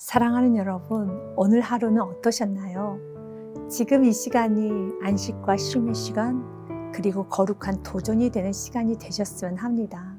사랑하는 여러분, 오늘 하루는 어떠셨나요? 지금 이 시간이 안식과 쉼의 시간, 그리고 거룩한 도전이 되는 시간이 되셨으면 합니다.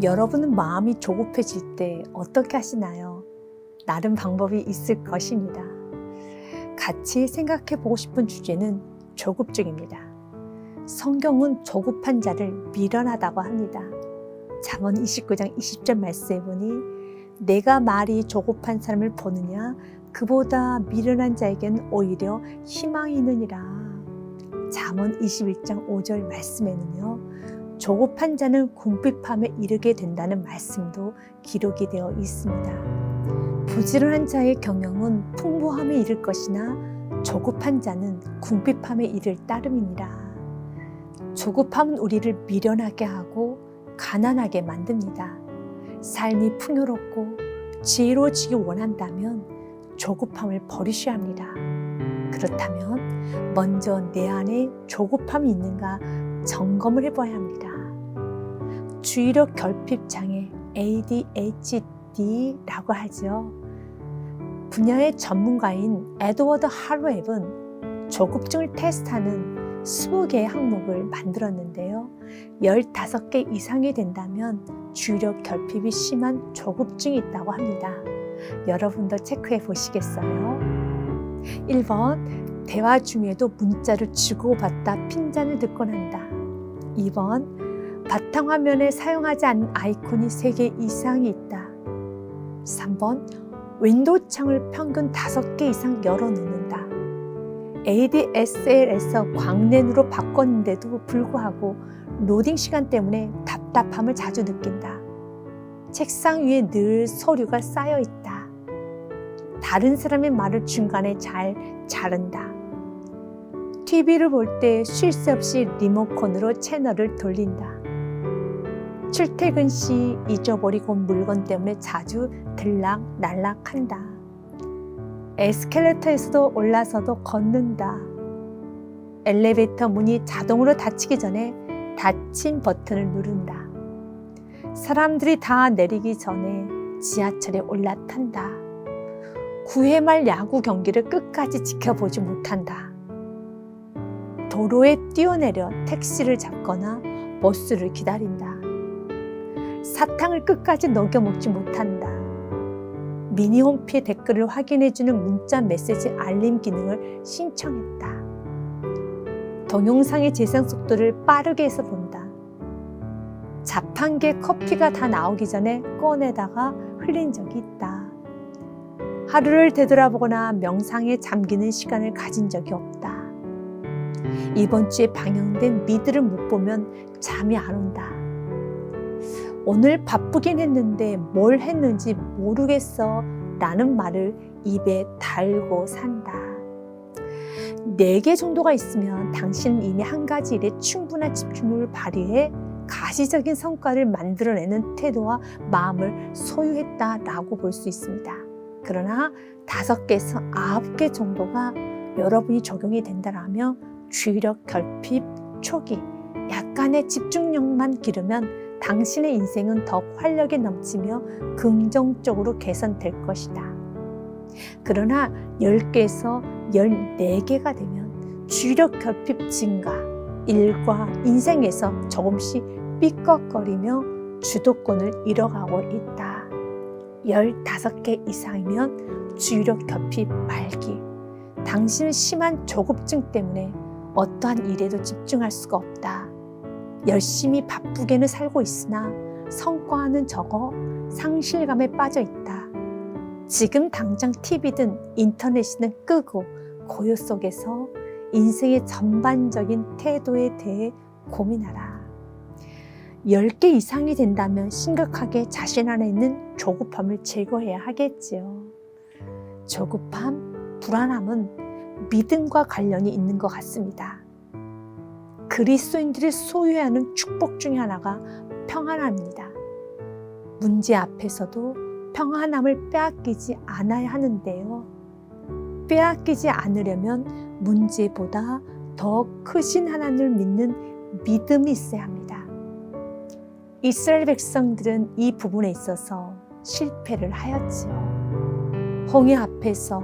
여러분은 마음이 조급해질 때 어떻게 하시나요? 나름 방법이 있을 것입니다. 같이 생각해 보고 싶은 주제는 조급증입니다. 성경은 조급한 자를 미련하다고 합니다. 잠언 29장 20절 말씀에 보니 내가 말이 조급한 사람을 보느냐 그보다 미련한 자에겐 오히려 희망이 있느니라. 잠언 21장 5절 말씀에는요, 조급한 자는 궁핍함에 이르게 된다는 말씀도 기록이 되어 있습니다. 부지런한 자의 경영은 풍부함에 이를 것이나 조급한 자는 궁핍함에 이를 따름이니라. 조급함은 우리를 미련하게 하고 가난하게 만듭니다. 삶이 풍요롭고 지혜로워지기 원한다면 조급함을 버리셔야 합니다. 그렇다면 먼저 내 안에 조급함이 있는가 점검을 해봐야 합니다. 주의력 결핍 장애 ADHD라고 하죠. 분야의 전문가인 에드워드 할로앱은 조급증을 테스트하는 20개의 항목을 만들었는데요. 15개 이상이 된다면 주의력 결핍이 심한 조급증이 있다고 합니다. 여러분도 체크해 보시겠어요? 1번, 대화 중에도 문자를 주고받다 핀잔을 듣곤 한다. 2번, 바탕화면에 사용하지 않은 아이콘이 3개 이상이 있다. 3번, 윈도우 창을 평균 5개 이상 열어놓는다. ADSL에서 광랜으로 바꿨는데도 불구하고 로딩 시간 때문에 답답함을 자주 느낀다. 책상 위에 늘 서류가 쌓여 있다. 다른 사람의 말을 중간에 잘 자른다. TV를 볼 때 쉴 새 없이 리모컨으로 채널을 돌린다. 출퇴근 시 잊어버리고 온 물건 때문에 자주 들락날락한다. 에스컬레이터에서도 올라서도 걷는다. 엘리베이터 문이 자동으로 닫히기 전에 닫힌 버튼을 누른다. 사람들이 다 내리기 전에 지하철에 올라탄다. 9회 말 야구 경기를 끝까지 지켜보지 못한다. 도로에 뛰어내려 택시를 잡거나 버스를 기다린다. 사탕을 끝까지 녹여 먹지 못한다. 미니홈피의 댓글을 확인해주는 문자 메시지 알림 기능을 신청했다. 동영상의 재생 속도를 빠르게 해서 본다. 자판기에 커피가 다 나오기 전에 꺼내다가 흘린 적이 있다. 하루를 되돌아보거나 명상에 잠기는 시간을 가진 적이 없다. 이번 주에 방영된 미드를 못 보면 잠이 안 온다. 오늘 바쁘긴 했는데 뭘 했는지 모르겠어 라는 말을 입에 달고 산다. 4개 정도가 있으면 당신은 이미 한 가지 일에 충분한 집중력을 발휘해 가시적인 성과를 만들어내는 태도와 마음을 소유했다라고 볼 수 있습니다. 그러나 5개에서 9개 정도가 여러분이 적용이 된다라면 주의력 결핍 초기, 약간의 집중력만 기르면 당신의 인생은 더 활력이 넘치며 긍정적으로 개선될 것이다. 그러나 10개에서 14개가 되면 주의력 결핍 증가, 일과 인생에서 조금씩 삐걱거리며 주도권을 잃어가고 있다. 15개 이상이면 주의력 결핍 말기, 당신은 심한 조급증 때문에 어떠한 일에도 집중할 수가 없다. 열심히 바쁘게는 살고 있으나 성과는 적어 상실감에 빠져 있다. 지금 당장 TV든 인터넷이든 끄고 고요 속에서 인생의 전반적인 태도에 대해 고민하라. 10개 이상이 된다면 심각하게 자신 안에 있는 조급함을 제거해야 하겠지요. 조급함, 불안함은 믿음과 관련이 있는 것 같습니다. 그리스도인들이 소유해야 하는 축복 중에 하나가 평안함입니다. 문제 앞에서도 평안함을 빼앗기지 않아야 하는데요. 빼앗기지 않으려면 문제보다 더 크신 하나님을 믿는 믿음이 있어야 합니다. 이스라엘 백성들은 이 부분에 있어서 실패를 하였지요. 홍해 앞에서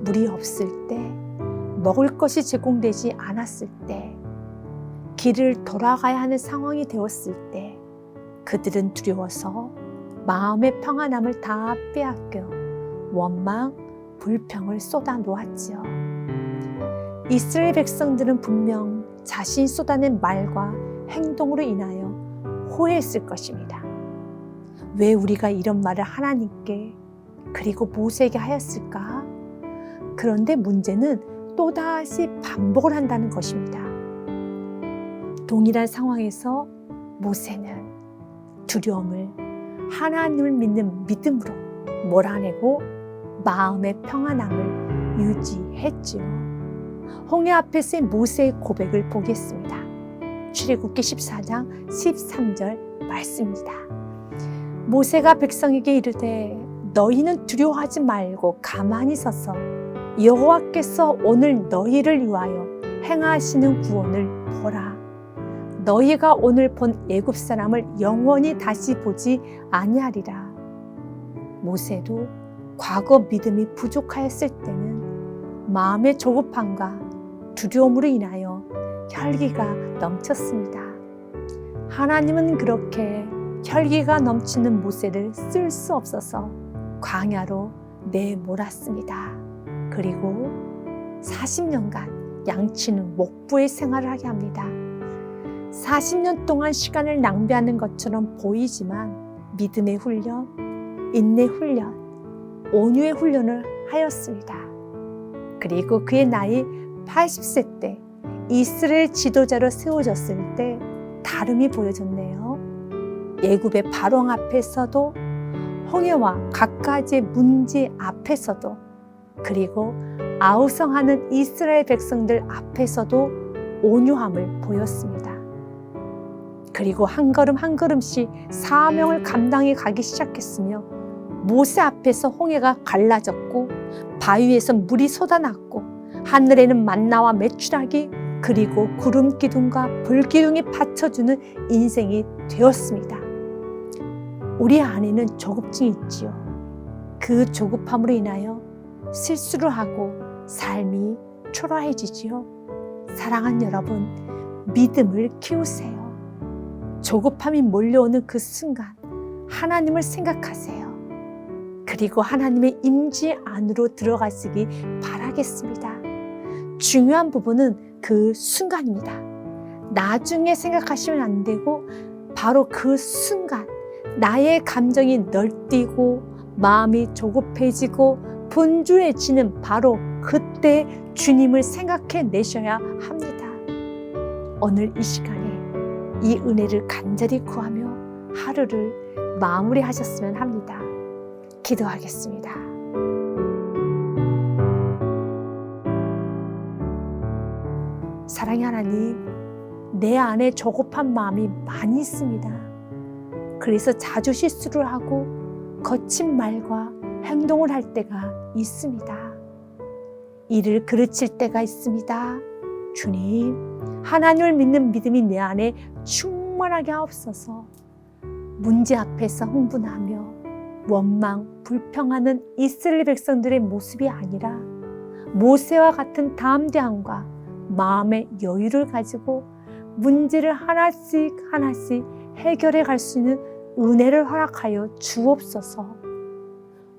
물이 없을 때, 먹을 것이 제공되지 않았을 때, 길을 돌아가야 하는 상황이 되었을 때 그들은 두려워서 마음의 평안함을 다 빼앗겨 원망, 불평을 쏟아 놓았지요. 이스라엘 백성들은 분명 자신이 쏟아낸 말과 행동으로 인하여 후회했을 것입니다. 왜 우리가 이런 말을 하나님께 그리고 모세에게 하였을까? 그런데 문제는 또다시 반복을 한다는 것입니다. 동일한 상황에서 모세는 두려움을 하나님을 믿는 믿음으로 몰아내고 마음의 평안함을 유지했지요. 홍해 앞에서의 모세의 고백을 보겠습니다. 출애굽기 14장 13절 말씀입니다. 모세가 백성에게 이르되 너희는 두려워하지 말고 가만히 서서 여호와께서 오늘 너희를 위하여 행하시는 구원을 보라. 너희가 오늘 본 애굽 사람을 영원히 다시 보지 아니하리라. 모세도 과거 믿음이 부족하였을 때는 마음의 조급함과 두려움으로 인하여 혈기가 넘쳤습니다. 하나님은 그렇게 혈기가 넘치는 모세를 쓸 수 없어서 광야로 내몰았습니다. 그리고 40년간 양치는 목부의 생활을 하게 합니다. 40년 동안 시간을 낭비하는 것처럼 보이지만 믿음의 훈련, 인내 훈련, 온유의 훈련을 하였습니다. 그리고 그의 나이 80세 때 이스라엘 지도자로 세워졌을 때 다름이 보여졌네요. 애굽의 바로왕 앞에서도 홍해와 갖가지의 문제 앞에서도 그리고 아우성하는 이스라엘 백성들 앞에서도 온유함을 보였습니다. 그리고 한 걸음 한 걸음씩 사명을 감당해 가기 시작했으며 모세 앞에서 홍해가 갈라졌고 바위에서 물이 솟아났고 하늘에는 만나와 메추라기 그리고 구름 기둥과 불 기둥이 받쳐주는 인생이 되었습니다. 우리 안에는 조급증이 있지요. 그 조급함으로 인하여 실수를 하고 삶이 초라해지지요. 사랑하는 여러분, 믿음을 키우세요. 조급함이 몰려오는 그 순간 하나님을 생각하세요. 그리고 하나님의 임재 안으로 들어가시기 바라겠습니다. 중요한 부분은 그 순간입니다. 나중에 생각하시면 안 되고 바로 그 순간 나의 감정이 널뛰고 마음이 조급해지고 분주해지는 바로 그때 주님을 생각해 내셔야 합니다. 오늘 이 시간에 이 은혜를 간절히 구하며 하루를 마무리하셨으면 합니다. 기도하겠습니다. 사랑의 하나님, 내 안에 조급한 마음이 많이 있습니다. 그래서 자주 실수를 하고 거친 말과 행동을 할 때가 있습니다. 이를 그르칠 때가 있습니다. 주님, 하나님을 믿는 믿음이 내 안에 충만하게 하옵소서. 문제 앞에서 흥분하며 원망, 불평하는 이스라엘 백성들의 모습이 아니라 모세와 같은 담대함과 마음의 여유를 가지고 문제를 하나씩 하나씩 해결해 갈 수 있는 은혜를 허락하여 주옵소서.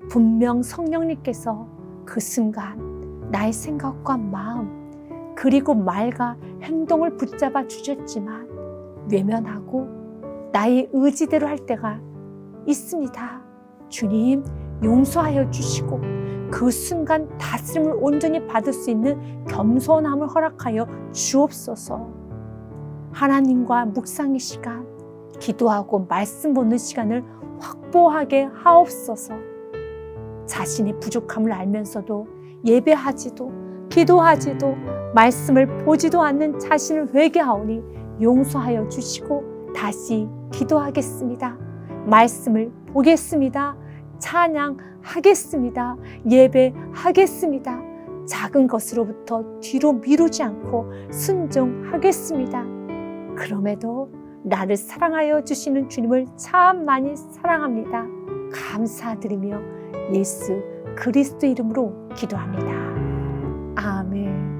분명 성령님께서 그 순간 나의 생각과 마음 그리고 말과 행동을 붙잡아 주셨지만 외면하고 나의 의지대로 할 때가 있습니다. 주님, 용서하여 주시고 그 순간 다스림을 온전히 받을 수 있는 겸손함을 허락하여 주옵소서. 하나님과 묵상의 시간, 기도하고 말씀 보는 시간을 확보하게 하옵소서. 자신의 부족함을 알면서도 예배하지도 기도하지도 말씀을 보지도 않는 자신을 회개하오니 용서하여 주시고 다시 기도하겠습니다. 말씀을 보겠습니다. 찬양하겠습니다. 예배하겠습니다. 작은 것으로부터 뒤로 미루지 않고 순종하겠습니다. 그럼에도 나를 사랑하여 주시는 주님을 참 많이 사랑합니다. 감사드리며 예수 그리스도 이름으로 기도합니다. 아멘.